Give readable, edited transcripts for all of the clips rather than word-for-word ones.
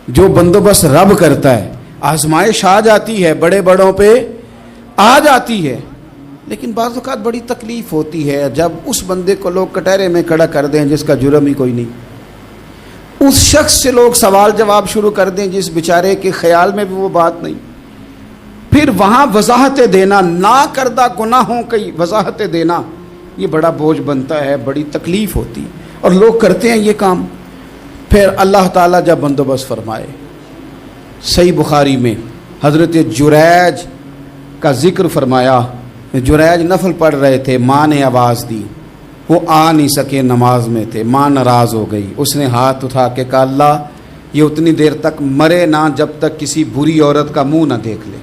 جو بندوبست رب کرتا ہے. آزمائش آ جاتی ہے, بڑے بڑوں پہ آ جاتی ہے, لیکن بعض اوقات بڑی تکلیف ہوتی ہے جب اس بندے کو لوگ کٹہرے میں کھڑا کر دیں جس کا جرم ہی کوئی نہیں, اس شخص سے لوگ سوال جواب شروع کر دیں جس بیچارے کے خیال میں بھی وہ بات نہیں. پھر وہاں وضاحتیں دینا, نہ کردہ گناہوں کی وضاحتیں دینا, یہ بڑا بوجھ بنتا ہے, بڑی تکلیف ہوتی, اور لوگ کرتے ہیں یہ کام. پھر اللہ تعالیٰ جب بندوبست فرمائے, صحیح بخاری میں حضرت جریج کا ذکر فرمایا. جریج نفل پڑھ رہے تھے, ماں نے آواز دی, وہ آ نہیں سکے, نماز میں تھے, ماں ناراض ہو گئی. اس نے ہاتھ اٹھا کے کہا اللہ یہ اتنی دیر تک مرے نہ جب تک کسی بری عورت کا منہ نہ دیکھ لے.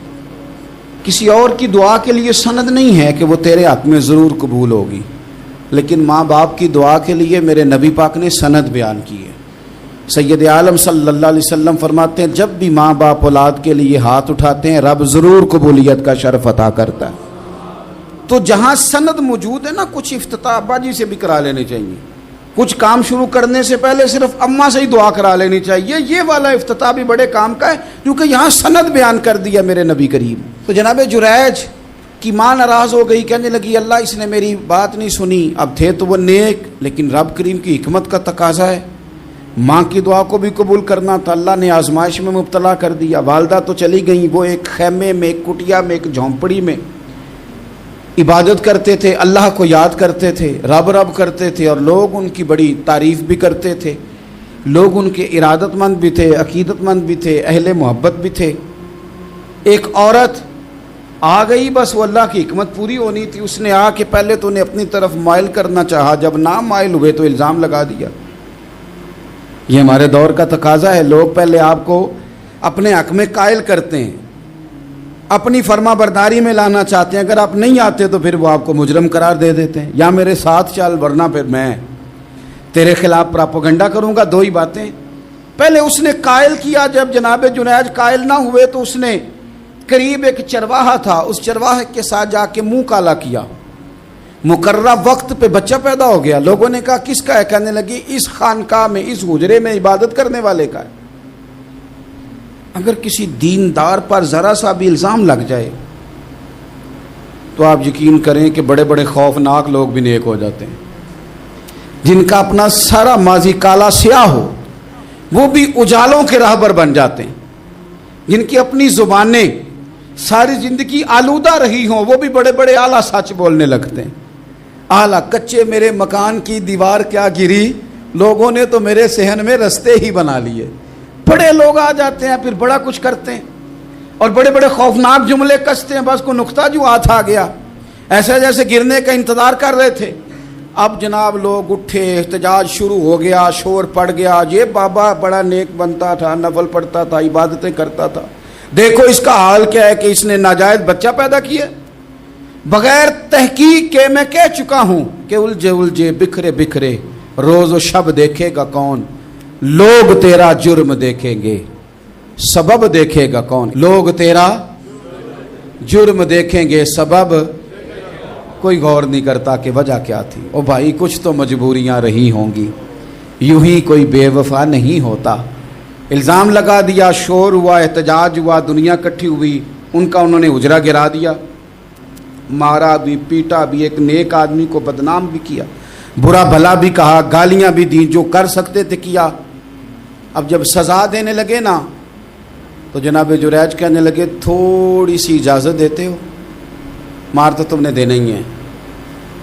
کسی اور کی دعا کے لیے سند نہیں ہے کہ وہ تیرے حق میں ضرور قبول ہوگی, لیکن ماں باپ کی دعا کے لیے میرے نبی پاک نے سند بیان کی ہے. سید عالم صلی اللہ علیہ وسلم فرماتے ہیں جب بھی ماں باپ اولاد کے لیے ہاتھ اٹھاتے ہیں رب ضرور قبولیت کا شرف عطا کرتا ہے. تو جہاں سند موجود ہے نا, کچھ افتتاح ابا جی سے بھی کرا لینے چاہیے, کچھ کام شروع کرنے سے پہلے صرف اماں سے ہی دعا کرا لینی چاہیے. یہ والا افتتاح بھی بڑے کام کا ہے کیونکہ یہاں سند بیان کر دیا میرے نبی کریم. تو جناب جریج کی ماں ناراض ہو گئی, کہنے لگی اللہ اس نے میری بات نہیں سنی. اب تھے تو وہ نیک, لیکن رب کریم کی حکمت کا تقاضا ہے, ماں کی دعا کو بھی قبول کرنا تھا. اللہ نے آزمائش میں مبتلا کر دیا. والدہ تو چلی گئیں, وہ ایک خیمے میں, ایک کٹیا میں, ایک جھونپڑی میں عبادت کرتے تھے, اللہ کو یاد کرتے تھے, رب رب کرتے تھے, اور لوگ ان کی بڑی تعریف بھی کرتے تھے. لوگ ان کے ارادت مند بھی تھے, عقیدت مند بھی تھے, اہل محبت بھی تھے. ایک عورت آ گئی, بس وہ اللہ کی حکمت پوری ہونی تھی. اس نے آ کے پہلے تو انہیں اپنی طرف مائل کرنا چاہا, جب نہ مائل ہوئے تو الزام لگا دیا. یہ ہمارے دور کا تقاضا ہے, لوگ پہلے آپ کو اپنے حق میں قائل کرتے ہیں, اپنی فرما برداری میں لانا چاہتے ہیں. اگر آپ نہیں آتے تو پھر وہ آپ کو مجرم قرار دے دیتے ہیں, یا میرے ساتھ چل ورنہ پھر میں تیرے خلاف پراپوگنڈا کروں گا. دو ہی باتیں. پہلے اس نے قائل کیا, جب جناب جنیج قائل نہ ہوئے تو اس نے قریب ایک چرواہا تھا, اس چرواہے کے ساتھ جا کے منہ کالا کیا. مقررہ وقت پہ بچہ پیدا ہو گیا. لوگوں نے کہا کس کا ہے؟ کہنے لگی اس خانقاہ میں, اس حجرے میں عبادت کرنے والے کا ہے. اگر کسی دیندار پر ذرا سا بھی الزام لگ جائے تو آپ یقین کریں کہ بڑے بڑے خوفناک لوگ بھی نیک ہو جاتے ہیں. جن کا اپنا سارا ماضی کالا سیاہ ہو وہ بھی اجالوں کے راہبر بن جاتے ہیں. جن کی اپنی زبانیں ساری زندگی آلودہ رہی ہوں وہ بھی بڑے بڑے اعلیٰ سچ بولنے لگتے ہیں. اعلیٰ کچے میرے مکان کی دیوار کیا گری, لوگوں نے تو میرے صحن میں رستے ہی بنا لیے. بڑے لوگ آ جاتے ہیں, پھر بڑا کچھ کرتے ہیں اور بڑے بڑے خوفناک جملے کستے ہیں. بس کو نقطہ جو ہاتھ آ گیا, ایسے جیسے گرنے کا انتظار کر رہے تھے. اب جناب لوگ اٹھے, احتجاج شروع ہو گیا, شور پڑ گیا. یہ بابا بڑا نیک بنتا تھا, نفل پڑھتا تھا, عبادتیں کرتا تھا, دیکھو اس کا حال کیا ہے کہ اس نے ناجائز بچہ پیدا کیا. بغیر تحقیق کے میں کہہ چکا ہوں کہ الجھے الجھے بکھرے بکھرے روز و شب دیکھے گا کون, لوگ تیرا جرم دیکھیں گے, سبب دیکھے گا کون. لوگ تیرا جرم دیکھیں گے, سبب کوئی غور نہیں کرتا کہ وجہ کیا تھی. او بھائی کچھ تو مجبوریاں رہی ہوں گی, یوں ہی کوئی بے وفا نہیں ہوتا. الزام لگا دیا, شور ہوا, احتجاج ہوا, دنیا کٹھی ہوئی, ان کا انہوں نے حجرہ گرا دیا, مارا بھی, پیٹا بھی, ایک نیک آدمی کو بدنام بھی کیا, برا بھلا بھی کہا, گالیاں بھی دی, جو کر سکتے تھے کیا. اب جب سزا دینے لگے نا تو جناب جریج کہنے لگے تھوڑی سی اجازت دیتے ہو, مار تو تم نے دینا ہی ہے.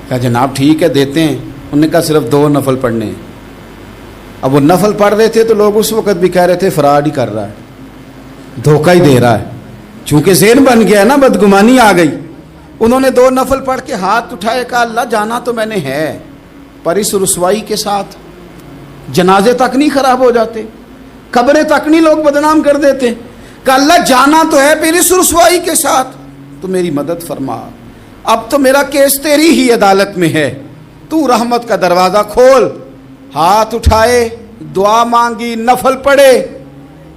کہا جناب ٹھیک ہے دیتے ہیں. انہوں نے کہا صرف 2 نفل پڑھنے ہیں. اب وہ نفل پڑھ رہے تھے تو لوگ اس وقت بھی کہہ رہے تھے فراڈ ہی کر رہا ہے, دھوکہ ہی دے رہا ہے. چونکہ ذہن بن گیا نا, بدگمانی آ گئی. انہوں نے 2 نفل پڑھ کے ہاتھ اٹھائے, کہا اللہ جانا تو میں نے ہے, پر اس رسوائی کے ساتھ جنازے تک نہیں خراب ہو جاتے, قبریں تک نہیں لوگ بدنام کر دیتے. کہ اللہ جانا تو ہے, پھر اس رسوائی کے ساتھ تو میری مدد فرما. اب تو میرا کیس تیری ہی عدالت میں ہے, تو رحمت کا دروازہ کھول. ہاتھ اٹھائے, دعا مانگی, نفل پڑھے,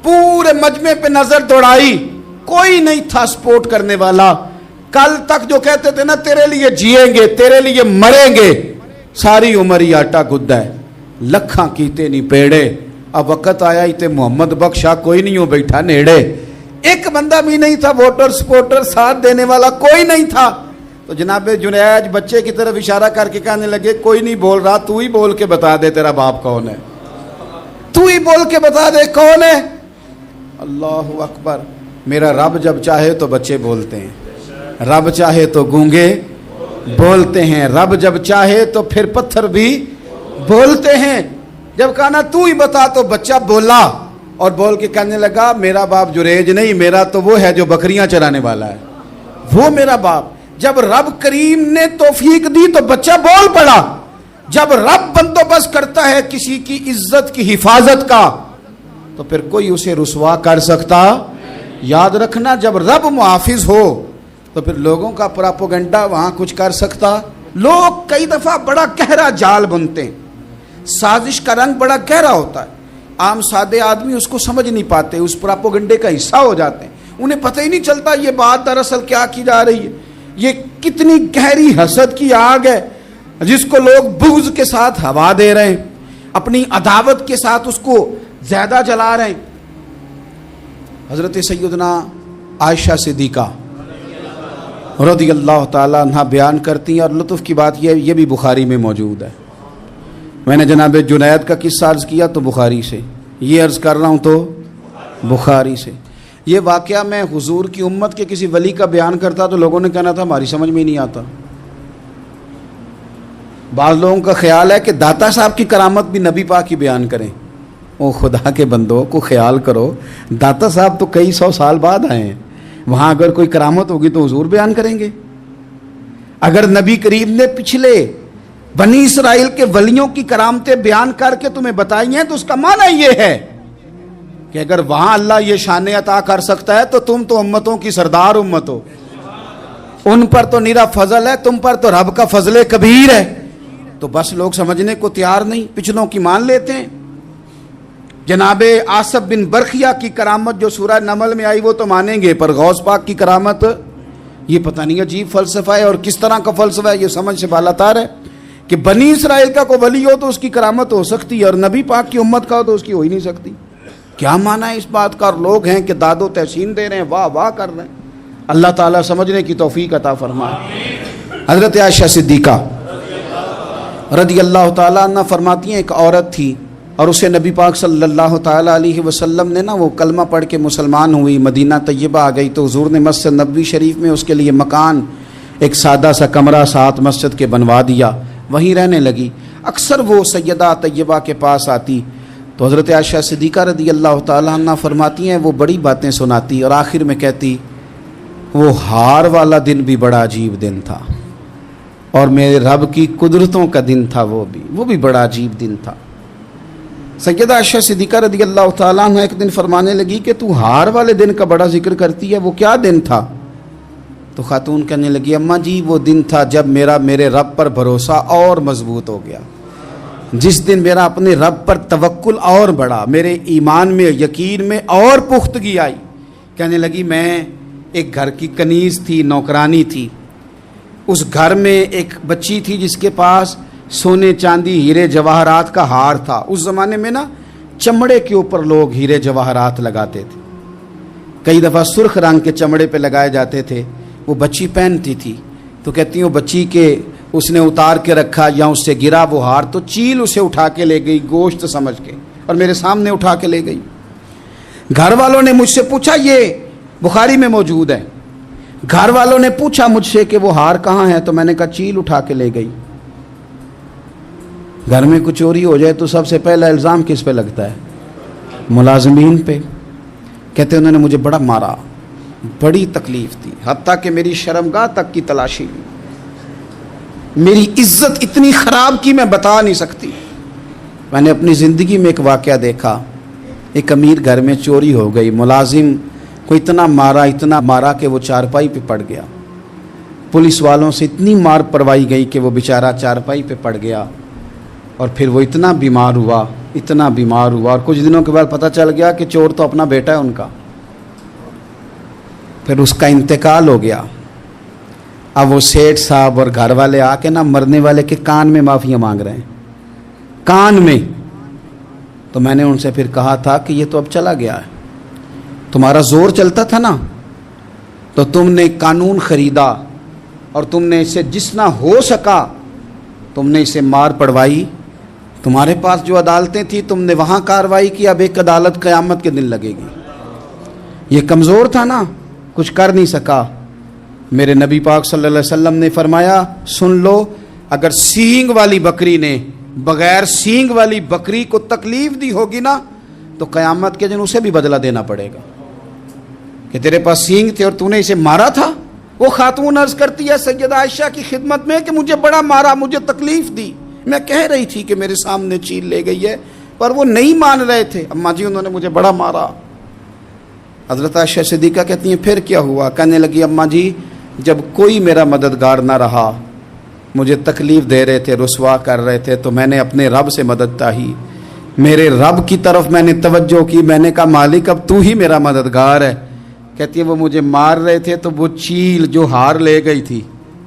پورے مجمع پہ نظر دوڑائی, کوئی نہیں تھا سپورٹ کرنے والا. کل تک جو کہتے تھے نا تیرے لیے جیئیں گے, تیرے لیے مریں گے, ساری عمر ہی آٹا گدا ہے. لکھاں کیتے نہیں پیڑے, اب وقت آیا تے محمد بخشا کوئی نہیں ہو بیٹھا نیڑے, ایک بندہ بھی نہیں تھا, ووٹر سپورٹر ساتھ دینے والا کوئی نہیں تھا. تو جناب جنید بچے کی طرف اشارہ کر کے کہنے لگے کوئی نہیں بول رہا, تو ہی بول کے بتا دے تیرا باپ کون ہے, تو ہی بول کے بتا دے کون ہے. اللہ اکبر. میرا رب جب چاہے تو بچے بولتے ہیں, رب چاہے تو گونگے بولتے ہیں, رب جب چاہے تو پھر پتھر بھی بولتے ہیں. جب کہا نا تو ہی بتا تو بچہ بولا اور بول کے کہنے لگا میرا باپ جریج نہیں, میرا تو وہ ہے جو بکریاں چرانے والا ہے, وہ میرا باپ. جب رب کریم نے توفیق دی تو بچہ بول پڑا. جب رب بندوبست کرتا ہے کسی کی عزت کی حفاظت کا تو پھر کوئی اسے رسوا کر سکتا. یاد رکھنا جب رب محافظ ہو تو پھر لوگوں کا پراپوگنڈا وہاں کچھ کر سکتا. لوگ کئی دفعہ بڑا گہرا جال بنتے ہیں, سازش کا رنگ بڑا گہرا ہوتا ہے, عام سادے آدمی اس کو سمجھ نہیں پاتے, اس پراپوگنڈے کا حصہ ہو جاتے ہیں, انہیں پتہ ہی نہیں چلتا یہ بات دراصل کیا کی جا رہی ہے. یہ کتنی گہری حسد کی آگ ہے جس کو لوگ بغض کے ساتھ ہوا دے رہے ہیں, اپنی عداوت کے ساتھ اس کو زیادہ جلا رہے ہیں. حضرت سیدنا عائشہ صدیقہ رضی اللہ تعالیٰ عنہ بیان کرتی ہیں, اور لطف کی بات یہ بھی بخاری میں موجود ہے. میں نے جناب جنید کا قصہ عرض کیا تو بخاری سے, یہ عرض کر رہا ہوں تو بخاری سے. یہ واقعہ میں حضور کی امت کے کسی ولی کا بیان کرتا تو لوگوں نے کہنا تھا ہماری سمجھ میں نہیں آتا. بعض لوگوں کا خیال ہے کہ داتا صاحب کی کرامت بھی نبی پاک کی بیان کریں. او خدا کے بندوں کو خیال کرو, داتا صاحب تو کئی سو سال بعد آئے ہیں, وہاں اگر کوئی کرامت ہوگی تو حضور بیان کریں گے. اگر نبی کریم نے پچھلے بنی اسرائیل کے ولیوں کی کرامتیں بیان کر کے تمہیں بتائی ہیں تو اس کا معنی یہ ہے کہ اگر وہاں اللہ یہ شان عطا کر سکتا ہے تو تم تو امتوں کی سردار امت ہو, ان پر تو نیرا فضل ہے, تم پر تو رب کا فضل کبیر ہے. تو بس لوگ سمجھنے کو تیار نہیں, پچھلوں کی مان لیتے ہیں. جناب آصف بن برخیہ کی کرامت جو سورہ نمل میں آئی وہ تو مانیں گے, پر غوث پاک کی کرامت یہ پتہ نہیں عجیب فلسفہ ہے, اور کس طرح کا فلسفہ ہے یہ سمجھ سے بالاتار ہے کہ بنی اسرائیل کا کوئی ولی ہو تو اس کی کرامت ہو سکتی ہے اور نبی پاک کی امت کا ہو تو اس کی ہو ہی نہیں سکتی. کیا معنی ہے اس بات کا؟ اور لوگ ہیں کہ داد و تحسین دے رہے ہیں, واہ واہ کر رہے ہیں. اللہ تعالیٰ سمجھنے کی توفیق عطا فرمائے. حضرت عائشہ صدیقہ رضی اللہ تعالیٰ عنہ فرماتی ہیں ایک عورت تھی اور اسے نبی پاک صلی اللہ تعالیٰ علیہ وسلم نے وہ کلمہ پڑھ کے مسلمان ہوئی, مدینہ طیبہ آ گئی تو حضور نے مسجد نبوی شریف میں اس کے لیے مکان, ایک سادہ سا کمرہ ساتھ مسجد کے بنوا دیا, وہیں رہنے لگی. اکثر وہ سیدہ طیبہ کے پاس آتی تو حضرت عائشہ صدیقہ رضی اللہ تعالیٰ عنہ فرماتی ہیں وہ بڑی باتیں سناتی اور آخر میں کہتی وہ ہار والا دن بھی بڑا عجیب دن تھا اور میرے رب کی قدرتوں کا دن تھا, وہ بھی بڑا عجیب دن تھا. سیدہ عائشہ صدیقہ رضی اللہ تعالیٰ عنہ ایک دن فرمانے لگی کہ تو ہار والے دن کا بڑا ذکر کرتی ہے, وہ کیا دن تھا؟ تو خاتون کہنے لگی اماں جی وہ دن تھا جب میرے رب پر بھروسہ اور مضبوط ہو گیا, جس دن میرا اپنے رب پر توکل اور بڑھا, میرے ایمان میں یقین میں اور پختگی آئی. کہنے لگی میں ایک گھر کی کنیز تھی, نوکرانی تھی, اس گھر میں ایک بچی تھی جس کے پاس سونے چاندی ہیرے جواہرات کا ہار تھا. اس زمانے میں نا چمڑے کے اوپر لوگ ہیرے جواہرات لگاتے تھے, کئی دفعہ سرخ رنگ کے چمڑے پہ لگائے جاتے تھے. وہ بچی پہنتی تھی تو کہتی ہیں وہ بچی کے اس نے اتار کے رکھا یا اس سے گرا وہ ہار تو چیل اسے اٹھا کے لے گئی گوشت سمجھ کے اور میرے سامنے اٹھا کے لے گئی. گھر والوں نے مجھ سے پوچھا, یہ بخاری میں موجود ہے, گھر والوں نے پوچھا مجھ سے کہ وہ ہار کہاں ہے, تو میں نے کہا چیل اٹھا کے لے گئی. گھر میں کچھ چوری ہو جائے تو سب سے پہلا الزام کس پہ لگتا ہے؟ ملازمین پہ. کہتے انہوں نے مجھے بڑا مارا, بڑی تکلیف تھی, حتیٰ کہ میری شرمگاہ تک کی تلاشی لی, میری عزت اتنی خراب کی میں بتا نہیں سکتی. میں نے اپنی زندگی میں ایک واقعہ دیکھا, ایک امیر گھر میں چوری ہو گئی, ملازم کو اتنا مارا کہ وہ چارپائی پہ پڑ گیا. پولیس والوں سے اتنی مار پروائی گئی کہ وہ بیچارہ چارپائی پہ پڑ گیا اور پھر وہ اتنا بیمار ہوا اور کچھ دنوں کے بعد پتہ چل گیا کہ چور تو اپنا بیٹا ہے ان کا. پھر اس کا انتقال ہو گیا. اب وہ سیٹھ صاحب اور گھر والے آ کے مرنے والے کے کان میں معافیاں مانگ رہے ہیں, کان میں تو میں نے ان سے پھر کہا تھا کہ یہ تو اب چلا گیا ہے، تمہارا زور چلتا تھا نا، تو تم نے قانون خریدا اور تم نے اسے جتنا ہو سکا تم نے اسے مار پڑوائی، تمہارے پاس جو عدالتیں تھیں تم نے وہاں کارروائی کی، اب ایک عدالت قیامت کے دن لگے گی۔ یہ کمزور تھا نا، کچھ کر نہیں سکا۔ میرے نبی پاک صلی اللہ علیہ وسلم نے فرمایا سن لو، اگر سینگ والی بکری نے بغیر سینگ والی بکری کو تکلیف دی ہوگی نا تو قیامت کے دن اسے بھی بدلہ دینا پڑے گا کہ تیرے پاس سینگ تھے اور تو نے اسے مارا تھا۔ وہ خاتون عرض کرتی ہے سیدہ عائشہ کی خدمت میں کہ مجھے بڑا مارا، مجھے تکلیف دی، میں کہہ رہی تھی کہ میرے سامنے چیل لے گئی ہے پر وہ نہیں مان رہے تھے، اماں جی انہوں نے مجھے بڑا مارا۔ حضرت عائشہ صدیقہ کہتی ہیں پھر کیا ہوا؟ کہنے لگی اماں جی جب کوئی میرا مددگار نہ رہا، مجھے تکلیف دے رہے تھے، رسوا کر رہے تھے، تو میں نے اپنے رب سے مدد چاہی، میرے رب کی طرف میں نے توجہ کی، میں نے کہا مالک اب تو ہی میرا مددگار ہے۔ کہتی ہے وہ مجھے مار رہے تھے تو وہ چیل جو ہار لے گئی تھی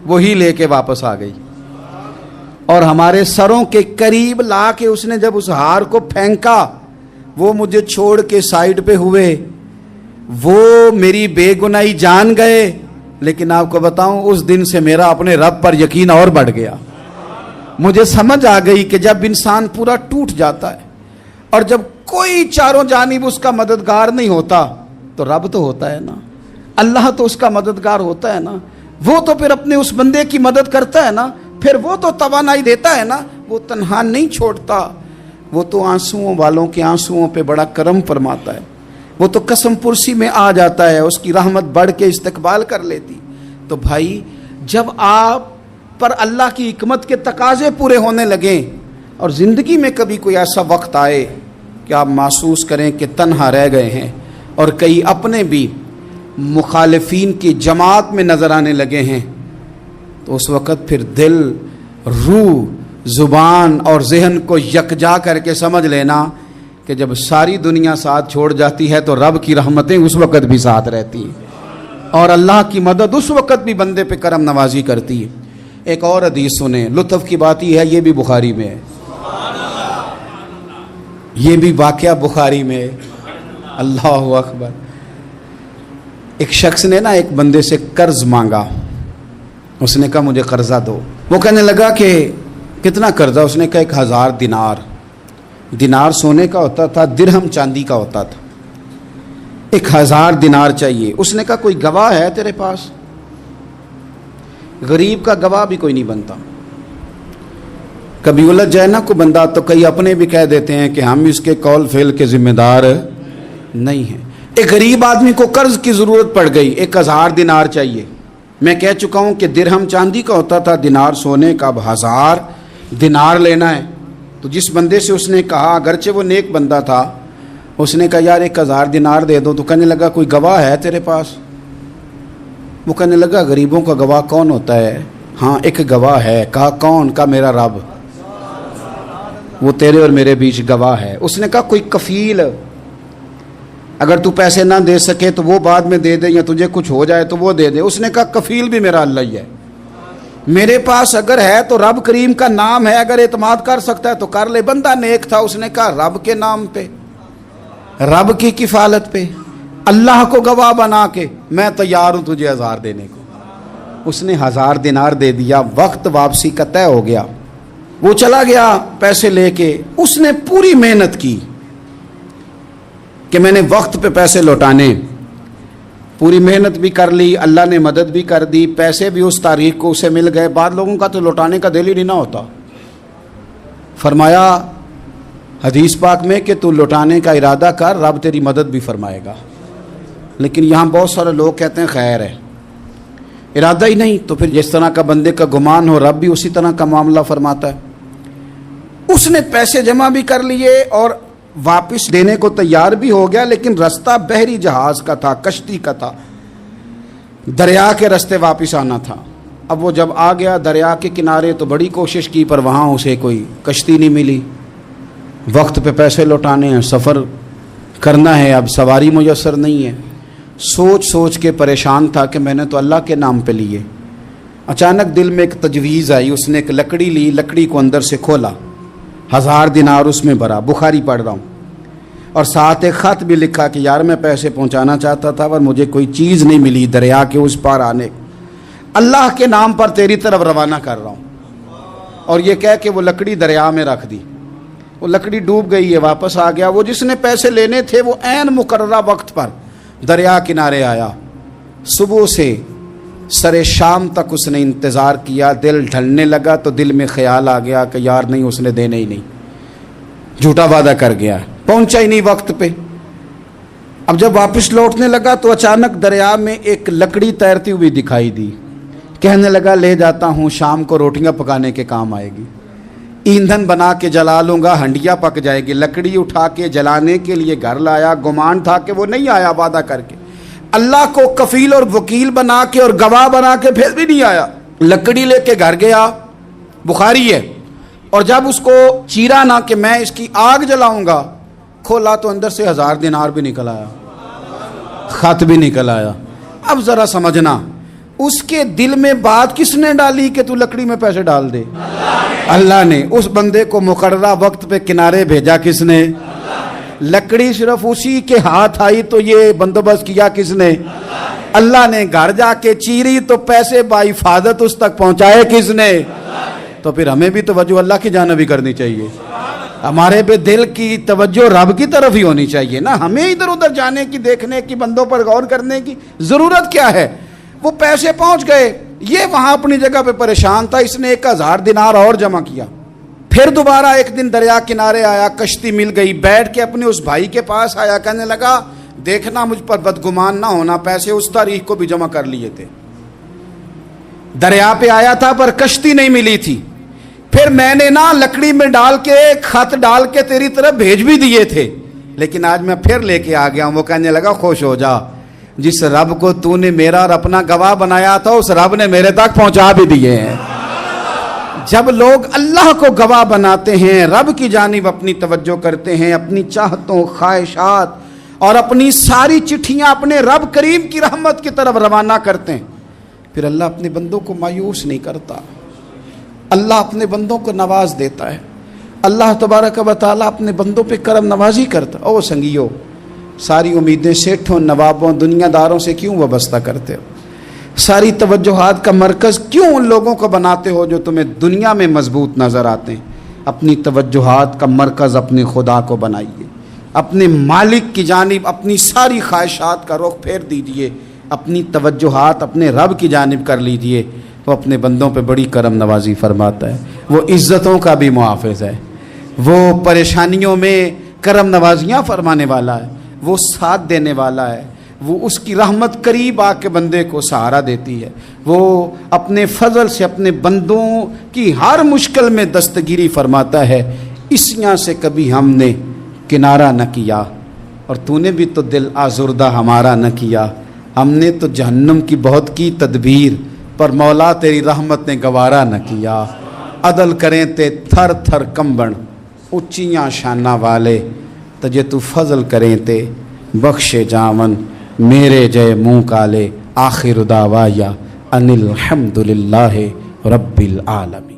وہی لے کے واپس آ گئی، اور ہمارے سروں کے قریب لا کے اس نے جب اس ہار کو پھینکا وہ مجھے چھوڑ کے سائیڈ پہ ہوئے، وہ میری بے گناہی جان گئے، لیکن آپ کو بتاؤں اس دن سے میرا اپنے رب پر یقین اور بڑھ گیا۔ مجھے سمجھ آ گئی کہ جب انسان پورا ٹوٹ جاتا ہے اور جب کوئی چاروں جانب اس کا مددگار نہیں ہوتا تو رب تو ہوتا ہے نا، اللہ تو اس کا مددگار ہوتا ہے نا، وہ تو پھر اپنے اس بندے کی مدد کرتا ہے نا، پھر وہ تو توانائی دیتا ہے نا، وہ تنہا نہیں چھوڑتا، وہ تو آنسوؤں والوں کے آنسوؤں پہ بڑا کرم فرماتا ہے، وہ تو قسم پرسی میں آ جاتا ہے، اس کی رحمت بڑھ کے استقبال کر لیتی۔ تو بھائی جب آپ پر اللہ کی حکمت کے تقاضے پورے ہونے لگیں اور زندگی میں کبھی کوئی ایسا وقت آئے کہ آپ محسوس کریں کہ تنہا رہ گئے ہیں اور کئی اپنے بھی مخالفین کی جماعت میں نظر آنے لگے ہیں، تو اس وقت پھر دل، روح، زبان اور ذہن کو یکجا کر کے سمجھ لینا کہ جب ساری دنیا ساتھ چھوڑ جاتی ہے تو رب کی رحمتیں اس وقت بھی ساتھ رہتی ہیں اور اللہ کی مدد اس وقت بھی بندے پہ کرم نوازی کرتی ہے۔ ایک اور حدیث سنیں، لطف کی بات یہ ہے یہ بھی بخاری میں ہے، یہ بھی واقعہ بخاری میں ہے۔ اللہ اکبر۔ ایک شخص نے نا ایک بندے سے قرض مانگا، اس نے کہا مجھے قرضہ دو، وہ کہنے لگا کہ کتنا قرضہ؟ اس نے کہا 1000 دینار۔ دینار سونے کا ہوتا تھا، درہم چاندی کا ہوتا تھا، 1000 دینار چاہیے۔ اس نے کہا کوئی گواہ ہے تیرے پاس؟ غریب کا گواہ بھی کوئی نہیں بنتا، کبھی الجھ جائے نا کوئی بندہ تو کئی اپنے بھی کہہ دیتے ہیں کہ ہم اس کے قول فعل کے ذمہ دار نہیں ہیں۔ ایک غریب آدمی کو قرض کی ضرورت پڑ گئی، 1000 دینار چاہیے۔ میں کہہ چکا ہوں کہ درہم چاندی کا ہوتا تھا، دینار سونے کا، اب 1000 دینار لینا ہے۔ تو جس بندے سے اس نے کہا، اگرچہ وہ نیک بندہ تھا، اس نے کہا یار 1000 دینار دے دو، تو کہنے لگا کوئی گواہ ہے تیرے پاس؟ وہ کہنے لگا غریبوں کا گواہ کون ہوتا ہے؟ ہاں ایک گواہ ہے۔ کہا کون؟ کہا میرا رب، وہ تیرے اور میرے بیچ گواہ ہے۔ اس نے کہا کوئی کفیل، اگر تو پیسے نہ دے سکے تو وہ بعد میں دے دے، یا تجھے کچھ ہو جائے تو وہ دے دے۔ اس نے کہا کفیل بھی میرا اللہ ہی ہے، میرے پاس اگر ہے تو رب کریم کا نام ہے، اگر اعتماد کر سکتا ہے تو کر لے۔ بندہ نیک تھا، اس نے کہا رب کے نام پہ، رب کی کفالت پہ، اللہ کو گواہ بنا کے میں تیار ہوں تجھے 1000 دینے کو۔ اس نے 1000 دینار دے دیا، وقت واپسی کا طے ہو گیا، وہ چلا گیا پیسے لے کے۔ اس نے پوری محنت کی کہ میں نے وقت پہ پیسے لوٹانے، پوری محنت بھی کر لی، اللہ نے مدد بھی کر دی، پیسے بھی اس تاریخ کو اسے مل گئے۔ بعض لوگوں کا تو لوٹانے کا دل ہی نہیں نہ ہوتا۔ فرمایا حدیث پاک میں کہ تو لوٹانے کا ارادہ کر، رب تیری مدد بھی فرمائے گا۔ لیکن یہاں بہت سارے لوگ کہتے ہیں خیر ہے، ارادہ ہی نہیں، تو پھر جس طرح کا بندے کا گمان ہو رب بھی اسی طرح کا معاملہ فرماتا ہے۔ اس نے پیسے جمع بھی کر لیے اور واپس دینے کو تیار بھی ہو گیا، لیکن رستہ بحری جہاز کا تھا، کشتی کا تھا، دریا کے رستے واپس آنا تھا۔ اب وہ جب آ گیا دریا کے کنارے تو بڑی کوشش کی، پر وہاں اسے کوئی کشتی نہیں ملی۔ وقت پہ پیسے لوٹانے ہیں، سفر کرنا ہے، اب سواری میسر نہیں ہے۔ سوچ سوچ کے پریشان تھا کہ میں نے تو اللہ کے نام پہ لیے۔ اچانک دل میں ایک تجویز آئی، اس نے ایک لکڑی لی، لکڑی کو اندر سے کھولا، 1000 دینار اس میں بھرا، بخاری پڑھ رہا ہوں، اور ساتھ ایک خط بھی لکھا کہ یار میں پیسے پہنچانا چاہتا تھا پر مجھے کوئی چیز نہیں ملی دریا کے اس پار آنے، اللہ کے نام پر تیری طرف روانہ کر رہا ہوں۔ اور یہ کہہ کہ وہ لکڑی دریا میں رکھ دی، وہ لکڑی ڈوب گئی ہے، واپس آ گیا۔ وہ جس نے پیسے لینے تھے وہ عین مقررہ وقت پر دریا کنارے آیا، صبح سے سر شام تک اس نے انتظار کیا۔ دل ڈھلنے لگا تو دل میں خیال آ گیا کہ یار نہیں، اس نے دینے ہی نہیں، جھوٹا وعدہ کر گیا، پہنچا ہی نہیں وقت پہ۔ اب جب واپس لوٹنے لگا تو اچانک دریا میں ایک لکڑی تیرتی ہوئی دکھائی دی۔ کہنے لگا لے جاتا ہوں، شام کو روٹیاں پکانے کے کام آئے گی، ایندھن بنا کے جلا لوں گا، ہنڈیا پک جائے گی۔ لکڑی اٹھا کے جلانے کے لیے گھر لایا، گمان تھا کہ وہ نہیں آیا وعدہ کر کے، اللہ کو کفیل اور وکیل بنا کے اور گواہ بنا کے پھر بھی نہیں آیا۔ لکڑی لے کے گھر گیا، بخاری ہے، اور جب اس کو چیرا نہ کہ میں اس کی آگ جلاؤں گا، کھولا تو اندر سے 1000 دینار بھی نکل آیا، خط بھی نکل آیا۔ اب ذرا سمجھنا، اس کے دل میں بات کس نے ڈالی کہ تو لکڑی میں پیسے ڈال دے؟ اللہ نے۔ اس بندے کو مقررہ وقت پہ کنارے بھیجا کس نے؟ لکڑی صرف اسی کے ہاتھ آئی تو یہ بندوبست کیا کس نے؟ اللہ نے۔ گھر جا کے چیری تو پیسے بحفاظت اس تک پہنچائے کس نے؟ تو پھر ہمیں بھی توجہ اللہ کی جانب ہی کرنی چاہیے، ہمارے پہ دل کی توجہ رب کی طرف ہی ہونی چاہیے نا، ہمیں ادھر ادھر جانے کی، دیکھنے کی، بندوں پر غور کرنے کی ضرورت کیا ہے؟ وہ پیسے پہنچ گئے، یہ وہاں اپنی جگہ پہ پریشان تھا، اس نے 1000 دینار اور جمع کیا۔ پھر دوبارہ ایک دن دریا کنارے آیا، کشتی مل گئی، بیٹھ کے اپنے اس بھائی کے پاس آیا، کہنے لگا دیکھنا مجھ پر بدگمان نہ ہونا، پیسے اس تاریخ کو بھی جمع کر لیے تھے، دریا پہ آیا تھا پر کشتی نہیں ملی تھی، پھر میں نے نا لکڑی میں ڈال کے خط ڈال کے تیری طرف بھیج بھی دیے تھے، لیکن آج میں پھر لے کے آ گیا ہوں۔ وہ کہنے لگا خوش ہو جا، جس رب کو تو نے میرا اور اپنا گواہ بنایا تھا اس رب نے میرے تک پہنچا بھی دیے ہیں۔ جب لوگ اللہ کو گواہ بناتے ہیں، رب کی جانب اپنی توجہ کرتے ہیں، اپنی چاہتوں، خواہشات اور اپنی ساری چٹھیاں اپنے رب کریم کی رحمت کی طرف روانہ کرتے ہیں، پھر اللہ اپنے بندوں کو مایوس نہیں کرتا، اللہ اپنے بندوں کو نواز دیتا ہے، اللہ تبارک و تعالیٰ اپنے بندوں پہ کرم نوازی کرتا۔ او سنگیو، ساری امیدیں سیٹھوں، نوابوں، دنیا داروں سے کیوں وابستہ کرتے ہو؟ ساری توجہات کا مرکز کیوں ان لوگوں کو بناتے ہو جو تمہیں دنیا میں مضبوط نظر آتے ہیں؟ اپنی توجہات کا مرکز اپنے خدا کو بنائیے، اپنے مالک کی جانب اپنی ساری خواہشات کا رخ پھیر دیجئے، اپنی توجہات اپنے رب کی جانب کر لیجئے، وہ اپنے بندوں پہ بڑی کرم نوازی فرماتا ہے، وہ عزتوں کا بھی محافظ ہے، وہ پریشانیوں میں کرم نوازیاں فرمانے والا ہے، وہ ساتھ دینے والا ہے، وہ اس کی رحمت قریب آ کے بندے کو سہارا دیتی ہے، وہ اپنے فضل سے اپنے بندوں کی ہر مشکل میں دستگیری فرماتا ہے۔ اسیاں سے کبھی ہم نے کنارہ نہ کیا، اور تو نے بھی تو دل آزردہ ہمارا نہ کیا، ہم نے تو جہنم کی بہت کی تدبیر، پر مولا تیری رحمت نے گوارا نہ کیا۔ عدل کریں تے تھر تھر کمبن، اچیاں شانہ والے، تجھے تو فضل کریں تے بخشے جاون، میرے جے منہ کالے۔ آخر دعوایا ان الحمد للہ رب العالمین۔